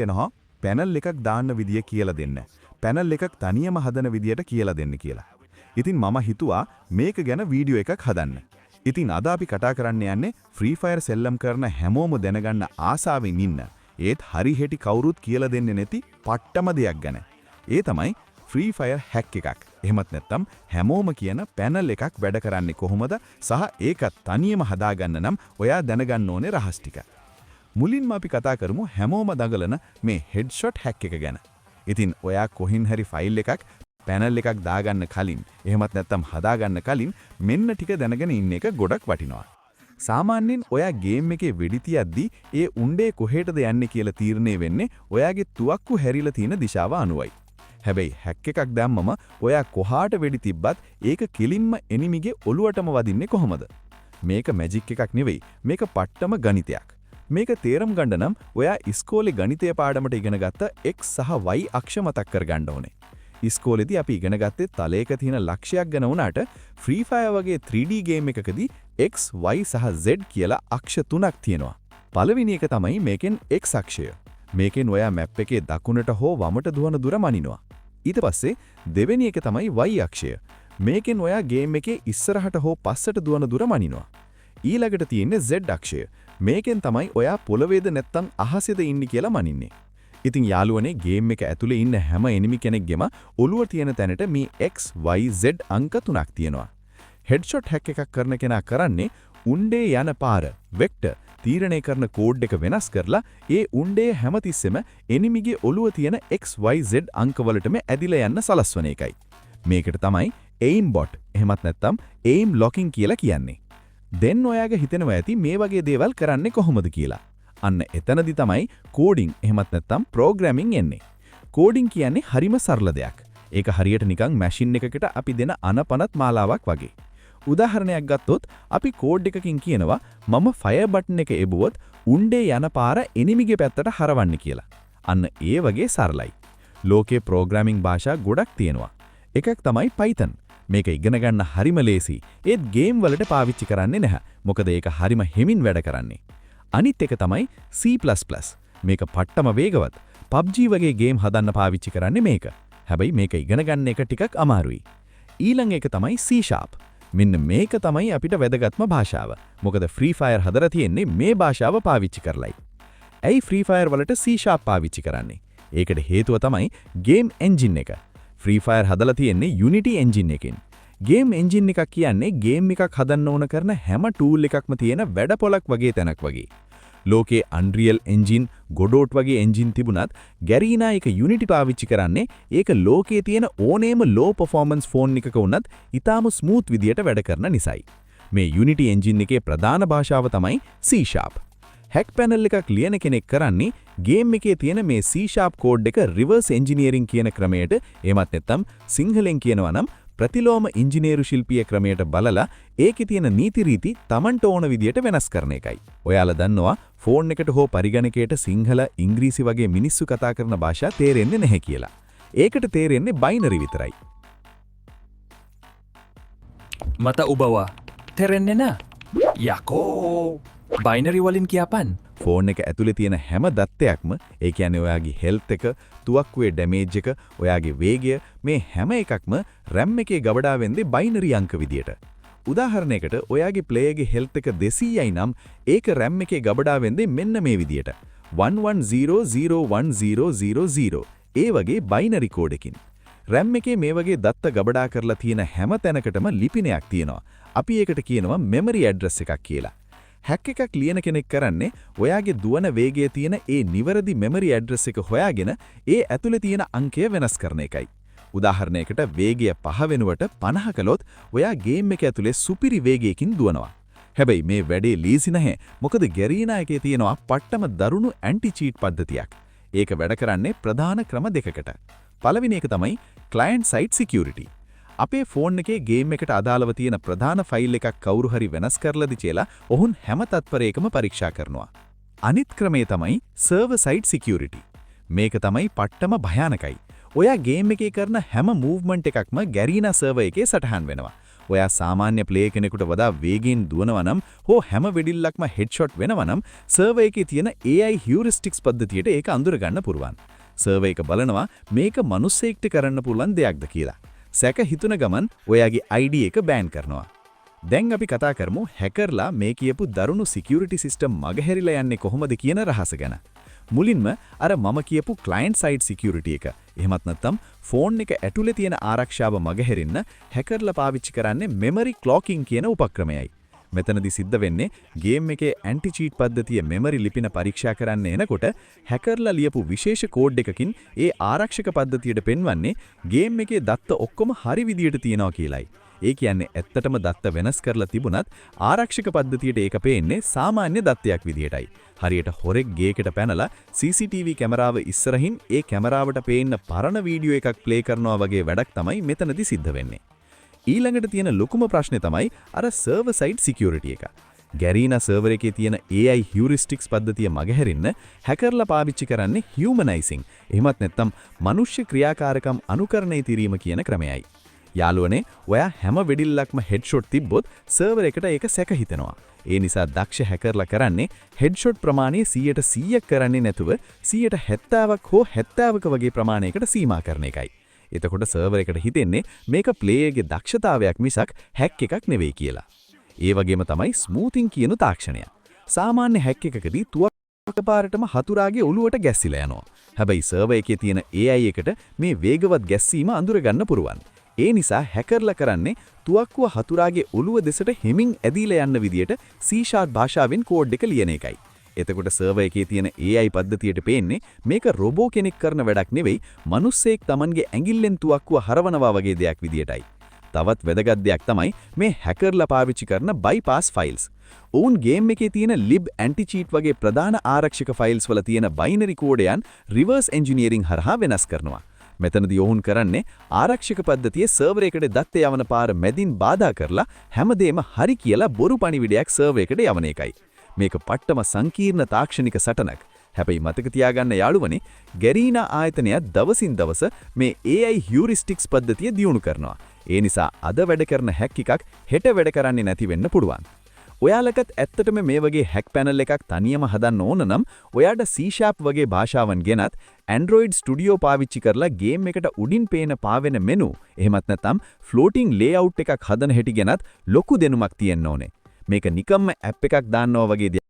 එනවා පැනල් එකක් දාන්න විදිය කියලා දෙන්න. පැනල් එකක් තනියම හදන විදියට කියලා දෙන්න කියලා. ඉතින් මම හිතුවා මේක ගැන වීඩියෝ එකක් හදන්න. ඉතින් අද අපි කතා කරන්න යන්නේ ෆ්‍රී ෆයර් සෙල්ලම් කරන හැමෝම දැනගන්න ආසාවෙන් ඉන්න. ඒත් හරි හෙටි කවුරුත් කියලා දෙන්නේ නැති පට්ටම දෙයක් ගැන. ඒ තමයි ෆ්‍රී ෆයර් හැක් එකක්. එහෙමත් නැත්නම් හැමෝම කියන පැනල් එකක් වැඩ කරන්නේ කොහොමද සහ ඒක තනියම හදාගන්න නම් ඔයා දැනගන්න ඕනේ රහස් ටික. මුලින්ම අපි කතා කරමු හැමෝම දඟලන මේ හෙඩ්ෂොට් හැක් එක ගැන. ඉතින් ඔයා කොහින් හරි ෆයිල් එකක් පැනල් එකක් දාගන්න කලින් එහෙමත් නැත්නම් හදාගන්න කලින් මෙන්න ටික දැනගෙන ඉන්න එක ගොඩක් වටිනවා. සාමාන්‍යයෙන් ඔයා ගේම් එකේ වෙඩි තියද්දී ඒ උණ්ඩේ කොහෙටද යන්නේ කියලා තීරණය වෙන්නේ ඔයාගේ තුවක්කු හැරිලා තියෙන දිශාව අනුවයි. හැබැයි හැක් එකක් දැම්මම ඔයා කොහාට වෙඩි තිබ්බත් ඒක කෙලින්ම එනිමිගේ ඔලුවටම වදින්නේ කොහොමද? මේක මැජික් එකක් නෙවෙයි. මේක පට්ටම ගණිතයක්. මේක තේරුම් ගන්න නම් ඔයා ඉස්කෝලේ ගණිතය පාඩමට ඉගෙන ගත්ත x සහ y අක්ෂ මතක් කරගන්න ඕනේ. ඉස්කෝලේදී අපි ඉගෙන ගත්තේ තලයක තියෙන ලක්ෂයක් ගැන වුණාට ෆ්‍රී ෆයර් වගේ 3D ගේම් එකකදී x, y සහ z කියලා අක්ෂ තුනක් තියෙනවා. පළවෙනි එක තමයි මේකෙන් x අක්ෂය. මේකෙන් ඔයා මැප් එකේ දකුණට හෝ වමට දුවන දුර මනිනවා. ඊට පස්සේ දෙවෙනි එක තමයි y අක්ෂය. මේකෙන් ඔයා ගේම් එකේ ඉස්සරහට හෝ පස්සට දුවන දුර මනිනවා. ඊළඟට තියෙන්නේ z අක්ෂය. මේකෙන් තමයි ඔයා පොළවේද නැත්තම් අහසේද ඉන්නේ කියලා මනින්නේ. ඉතින් යාළුවනේ ගේම් එක ඇතුලේ ඉන්න හැම එනිමි කෙනෙක්ගෙම ඔළුව තියෙන තැනට මේ x, y, z අංක තුනක් තියෙනවා. හෙඩ්ෂොට් හැක් එකක් කරන කෙනා කරන්නේ උණ්ඩේ යන පාර, වෙක්ටර් තීරණය කරන කෝඩ් එක වෙනස් කරලා ඒ උණ්ඩේ හැමතිස්සෙම එනිමිගේ ඔළුව තියෙන x, y, z අංකවලටම ඇදිලා යන්න සලස්වන එකයි. මේකට තමයි aim bot එහෙමත් නැත්නම් aim locking කියලා කියන්නේ. දැන් ඔයාගේ හිතෙනවා ඇති මේ වගේ දේවල් කරන්නේ කොහොමද කියලා. අන්න එතනදි තමයි කෝඩින් එහෙමත් නැත්නම් ප්‍රෝග්‍රෑමින් එන්නේ. කෝඩින් කියන්නේ හරිම සරල දෙයක්. ඒක හරියට නිකන් මැෂින් එකකට අපි දෙන අනපනත් මාලාවක් වගේ. උදාහරණයක් ගත්තොත් අපි කෝඩ් එකකින් කියනවා මම ෆයර් බටන් එක එබුවොත් උණ්ඩේ යන පාර එනිමිගේ පැත්තට හරවන්න කියලා. අන්න ඒ වගේ සරලයි. ලෝකේ ප්‍රෝග්‍රෑමින් භාෂා ගොඩක් තියෙනවා. එකක් තමයි Python. මේක ඉගෙන ගන්න හරිම ලේසි. ඒත් ගේම් වලට පාවිච්චි කරන්නේ නැහැ. මොකද ඒක හරිම හිමින් වැඩ කරන්නේ. අනිත් එක තමයි C++. මේක පට්ටම වේගවත්. PUBG වගේ ගේම් හදන්න පාවිච්චි කරන්නේ මේක. හැබැයි මේක ඉගෙන ගන්න එක ටිකක් අමාරුයි. ඊළඟ එක තමයි C#. මෙන්න මේක තමයි අපිට වැදගත්ම භාෂාව. මොකද ෆ්‍රී ෆයර් හදලා තියෙන්නේ මේ භාෂාව පාවිච්චි කරලයි. ඇයි ෆ්‍රී ෆයර් වලට C# පාවිච්චි කරන්නේ? ඒකට හේතුව තමයි ගේම් එන්ජින් එක. ෆ්‍රී ෆයර් හදලා තියෙන්නේ Unity එන්ජින් එකෙන්. ගේම් එන්ජින් එකක් කියන්නේ ගේම් එකක් හදන්න ඕන කරන හැම ටූල් එකක්ම තියෙන වැඩපොලක් වගේ තැනක් වගේ. ලෝකේ Unreal Engine, Godot වගේ එන්ජින් තිබුණත් ගැරීනා එක Unity පාවිච්චි කරන්නේ ඒක ලෝකේ තියෙන ඕනෑම low performance ෆෝන් එකක වුණත් ඊටාම ස්මූත් විදියට වැඩ කරන නිසායි. මේ Unity එන්ජින් එකේ ප්‍රධාන භාෂාව තමයි C#. හැක් පැනල් එකක් ලියන කෙනෙක් කරන්නේ ගේම් එකේ තියෙන මේ C# කෝඩ් එක රිවර්ස් එන්ජිනියරින් කියන ක්‍රමයට එහෙමත් නැත්නම් සිංහලෙන් කියනවා නම් ප්‍රතිලෝම ඉංජිනේරු ශිල්පීය ක්‍රමයට බලලා ඒකේ තියෙන නීති රීති Tamanට ඕන විදියට වෙනස් කරන එකයි. ඔයාලා දන්නවා ෆෝන් එකට හෝ පරිගණකයට සිංහල, ඉංග්‍රීසි වගේ මිනිස්සු කතා කරන භාෂා තේරෙන්නේ නැහැ කියලා. ඒකට තේරෙන්නේ බයිනරි විතරයි. මත උබවා තේරෙන්නේ නැ. යකෝ බයිනරි වලින් කියපන්. ෆෝන් එක ඇතුලේ තියෙන හැම දත්තයක්ම ඒ කියන්නේ ඔයාගේ හෙල්ත් එක, තුවක්කුවේ ඩැමේජ් එක, ඔයාගේ වේගය මේ හැම එකක්ම RAM එකේ ගබඩා වෙන්නේ බයිනරි අංක විදියට. උදාහරණයකට ඔයාගේ ප්ලේයර්ගේ හෙල්ත් එක 200යි නම් ඒක RAM එකේ ගබඩා වෙන්නේ මෙන්න මේ විදියට 11001000. ඒ වගේ බයිනරි කෝඩ් එකකින්. RAM එකේ මේ වගේ දත්ත ගබඩා කරලා තියෙන හැම තැනකටම ලිපිනයක් තියෙනවා. අපි ඒකට කියනවා මෙමරි ඇඩ්‍රස් එකක් කියලා. හැක් එකක් ලියන කෙනෙක් කරන්නේ ඔයාගේ දුවන වේගයේ තියෙන ඒ නිවැරදි මෙමරි ඇඩ්‍රස් එක හොයාගෙන ඒ ඇතුලේ තියෙන අංකය වෙනස් කරන එකයි. උදාහරණයකට වේගය 5 වෙනුවට 50 කළොත් ඔයා ගේම් එක ඇතුලේ සුපිරි වේගයකින් දුවනවා. හැබැයි මේ වැඩේ ලීසි නැහැ. මොකද ගැරීනා එකේ තියෙනවා පට්ටම දරුණු ඇන්ටි චීට් පද්ධතියක්. ඒක වැඩ කරන්නේ ප්‍රධාන ක්‍රම දෙකකට. පළවෙනි එක තමයි ක්ලයන්ට් සයිඩ් සිකියුරිටි. අපේ ෆෝන් එකේ ගේම් එකට අදාළව තියෙන ප්‍රධාන ෆයිල් එකක් කවුරු හරි වෙනස් කරලාද කියලා ඔවුන් හැම තත්පරයකම පරීක්ෂා කරනවා. අනිත් ක්‍රමය තමයි සර්වර් සයිඩ් සිකියුරිටි. මේක තමයි පට්ටම භයානකයි. ඔයා ගේම් එකේ කරන හැම මූව්මන්ට් එකක්ම ගැරීනා සර්වර් එකේ සටහන් වෙනවා. ඔයා සාමාන්‍ය ප්ලේ කෙනෙකුට වඩා වේගයෙන් දුවනවා නම් හෝ හැම වෙඩිල්ලක්ම හෙඩ්ෂොට් වෙනවා නම් සර්වර් එකේ තියෙන AI හියුරිස්ටික්ස් පද්ධතියට ඒක අඳුර ගන්න පුරුවන්. සර්වර් එක බලනවා මේක මිනිස්සෙක්ට කරන්න පුළුවන් දෙයක්ද කියලා. සැක හිතුන ගමන් ඔයාගේ ID එක බෑන් කරනවා. දැන් අපි කතා කරමු හැකර්ලා මේ කියපු දරුණු සිකියුරිටි සිස්ටම් මගහැරිලා යන්නේ කොහොමද කියන රහස ගැන. මුලින්ම අර මම කියපු ක්ලයන්ට් සයිඩ් සිකියුරිටි එක. එහෙමත් නැත්නම් ෆෝන් එක ඇතුලේ තියෙන ආරක්ෂාව මගහැරින්න හැකර්ලා පාවිච්චි කරන්නේ මෙමරි ක්ලොකින් කියන උපක්‍රමයයි. මෙතනදි සිද්ධ වෙන්නේ ගේම් එකේ ඇන්ටි චීට් පද්ධතිය මෙමරි ලිපින පරීක්ෂා කරන්න එනකොට හැකර්ලා ලියපු විශේෂ කෝඩ් එකකින් ඒ ආරක්ෂක පද්ධතියට පෙන්වන්නේ ගේම් එකේ දත්ත ඔක්කොම හරි විදියට තියෙනවා කියලයි. ඒ කියන්නේ ඇත්තටම දත්ත වෙනස් කරලා තිබුණත් ආරක්ෂක පද්ධතියට ඒක පේන්නේ සාමාන්‍ය දත්තයක් විදියටයි. හරියට හොරෙක් ගේකට පැනලා CCTV කැමරාව ඉස්සරහින් ඒ කැමරාවට පේන්න පරණ වීඩියෝ එකක් ප්ලේ කරනවා වගේ වැඩක් තමයි මෙතනදි සිද්ධ වෙන්නේ. ඊළඟට තියෙන ලොකුම ප්‍රශ්නේ තමයි අර සර්වර් සයිඩ් සිකියුරිටි එක. ගැරීනා සර්වර් එකේ තියෙන AI හියුරිස්ටික්ස් පද්ධතිය මගහැරින්න හැකර්ලා පාවිච්චි කරන්නේ හියුමනයිසිං. එහෙමත් නැත්නම් මනුෂ්‍ය ක්‍රියාකාරකම් අනුකරණය කිරීම කියන ක්‍රමයයි. යාළුවනේ ඔයා හැම වෙඩිල්ලක්ම හෙඩ්ෂොට් තිබ්බොත් සර්වර් එකට ඒක සැක හිතෙනවා. ඒ නිසා දක්ෂ හැකර්ලා කරන්නේ හෙඩ්ෂොට් ප්‍රමාණය 100% කරන්නේ නැතුව 70%ක් හෝ 70%ක වගේ ප්‍රමාණයකට සීමා කරන එකයි. එතකොට සර්වර් එකට හිතෙන්නේ මේක ප්ලේයර්ගේ දක්ෂතාවයක් මිසක් හැක් එකක් නෙවෙයි කියලා. ඒ වගේම තමයි ස්මූතින් කියන තාක්ෂණය. සාමාන්‍ය හැක් එකකදී එකපාරටම හතුරාගේ ඔළුවට ගැස්සිලා යනවා. හැබැයි සර්වර් එකේ තියෙන AI එකට මේ වේගවත් ගැස්සීම අඳුර ගන්න පුරුවන්. ඒ නිසා හැකර්ලා කරන්නේ තුවක්කුව හතුරාගේ ඔළුව දෙසට හිමින් ඇදීලා යන්න විදියට C# භාෂාවෙන් කෝඩ් එක ලියන එකයි. එතකොට සර්වර් එකේ තියෙන AI පද්ධතියට පේන්නේ මේක රොබෝ කෙනෙක් කරන වැඩක් නෙවෙයි මිනිස්සෙක් Tamanගේ ඇඟිල්ලෙන් තුවක්කුව හරවනවා වගේ දෙයක් විදියටයි. තවත් වැදගත් දෙයක් තමයි මේ හැකර්ලා පාවිච්චි කරන bypass files. ඔවුන් ගේම් එකේ තියෙන lib anti cheat වගේ ප්‍රධාන ආරක්ෂක ෆයිල්ස් වල තියෙන බයිනරි කෝඩයන් රිවර්ස් එන්ජිනියරින් හරහා වෙනස් කරනවා. මෙතනදී ඔවුන් කරන්නේ ආරක්ෂක පද්ධතියේ සර්වර් එකට දත්ත යවන පාර මැදින් බාධා කරලා හැමදේම හරි කියලා බොරු පණිවිඩයක් සර්වර් එකට යවන එකයි. මේක පට්ටම සංකීර්ණ තාක්ෂණික සටනක්. හැබැයි මතක තියාගන්න යාළුවනේ ගැරීනා ආයතනය දවසින් දවස මේ AI හියුරිස්ටික්ස් පද්ධතිය දියුණු කරනවා. ඒ නිසා අද වැඩ කරන හැක් එකක් හෙට වැඩ කරන්නේ නැති වෙන්න පුළුවන්. ඔයාලකත් ඇත්තටම මේ වගේ හැක් පැනල් එකක් තනියම හදන්න ඕන නම් ඔයාට C# වගේ භාෂාවන් ගෙනත් Android Studio පාවිච්චි කරලා ගේම් එකට උඩින් පේන පාවෙන මෙනු එහෙමත් නැත්නම් ෆ්ලෝටිං ලේඅවුට් එකක් හදන හැටි ගැනත් ලොකු දෙනුමක් තියෙන්න ඕනේ. මේක නිකම්ම ඇප් එකක් දාන්නවා වගේ